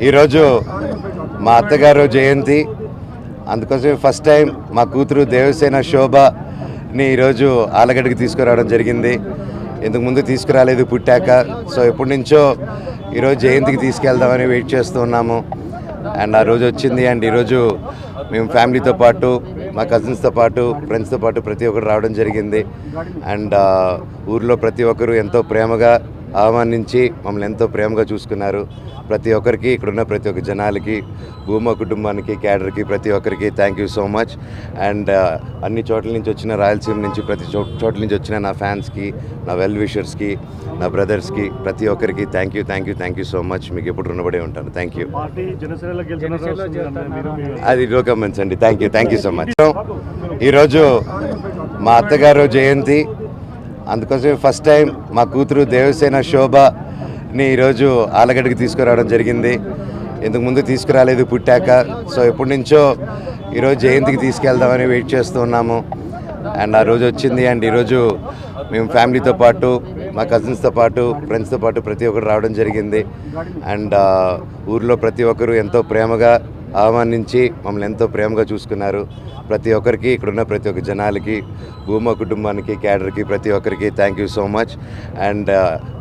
ఈరోజు మా అత్తగారు జయంతి, అందుకోసం ఫస్ట్ టైం మా కూతురు దేవసేన శోభని ఈరోజు ఆలగడ్డకి తీసుకురావడం జరిగింది. ఇంతకు ముందు తీసుకురాలేదు పుట్టాక. సో ఎప్పటి నుంచో ఈరోజు జయంతికి తీసుకెళ్దామని వెయిట్ చేస్తూ ఉన్నాము. అండ్ ఆ రోజు వచ్చింది. అండ్ ఈరోజు మేము ఫ్యామిలీతో పాటు, మా కజిన్స్తో పాటు, ఫ్రెండ్స్తో పాటు ప్రతి ఒక్కరు రావడం జరిగింది. అండ్ ఊర్లో ప్రతి ఒక్కరు ఎంతో ప్రేమగా ఆహ్వానించి మమ్మల్ని ఎంతో ప్రేమగా చూసుకున్నారు. ప్రతి ఒక్కరికి, ఇక్కడున్న ప్రతి ఒక్క జనాలకి, భూమా కుటుంబానికి, క్యాడర్కి, ప్రతి ఒక్కరికి thank you so much. And అన్ని చోట్ల నుంచి వచ్చిన, రాయలసీమ నుంచి ప్రతి చోట్ల నుంచి వచ్చిన నా ఫ్యాన్స్కి, నా వెల్ విషర్స్కి, నా బ్రదర్స్కి, ప్రతి ఒక్కరికి థ్యాంక్ యూ సో మచ్. మీకు ఎప్పుడు రుణపడే ఉంటాను. Thank you. అది నో కమెంట్స్ అండి. Thank you so much. ఈరోజు మా అత్తగారు జయంతి, అందుకోసం ఫస్ట్ టైం మా కూతురు దేవసేన శోభని ఈరోజు ఆలగడ్డకి తీసుకురావడం జరిగింది. ఇంతకు ముందు తీసుకురాలేదు పుట్టాక. సో ఎప్పటి నుంచో ఈరోజు జయంతికి తీసుకెళ్దామని వెయిట్ చేస్తూ ఉన్నాము. అండ్ ఆ రోజు వచ్చింది. అండ్ ఈరోజు మేము ఫ్యామిలీతో పాటు, మా కజిన్స్తో పాటు, ఫ్రెండ్స్తో పాటు ప్రతి ఒక్కరు రావడం జరిగింది. అండ్ ఊర్లో ప్రతి ఒక్కరు ఎంతో ప్రేమగా ఆహ్వానించి మమ్మల్ని ఎంతో ప్రేమగా చూసుకున్నారు. ప్రతి ఒక్కరికి, ఇక్కడున్న ప్రతి ఒక్క జనాలకి, భూమా కుటుంబానికి, క్యాడర్కి, ప్రతి ఒక్కరికి thank you so much. And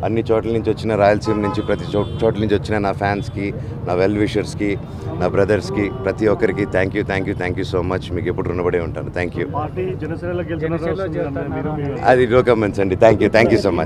అన్ని చోట్ల నుంచి వచ్చిన, రాయలసీమ నుంచి ప్రతి చోట్ల నుంచి వచ్చిన నా ఫ్యాన్స్కి, నా వెల్ విషర్స్కి, నా బ్రదర్స్కి, ప్రతి ఒక్కరికి థ్యాంక్ యూ సో మచ్. మీకు ఎప్పుడు రుణపడే ఉంటాను. Thank you. అది నో కమెంట్స్ అండి. Thank you so much.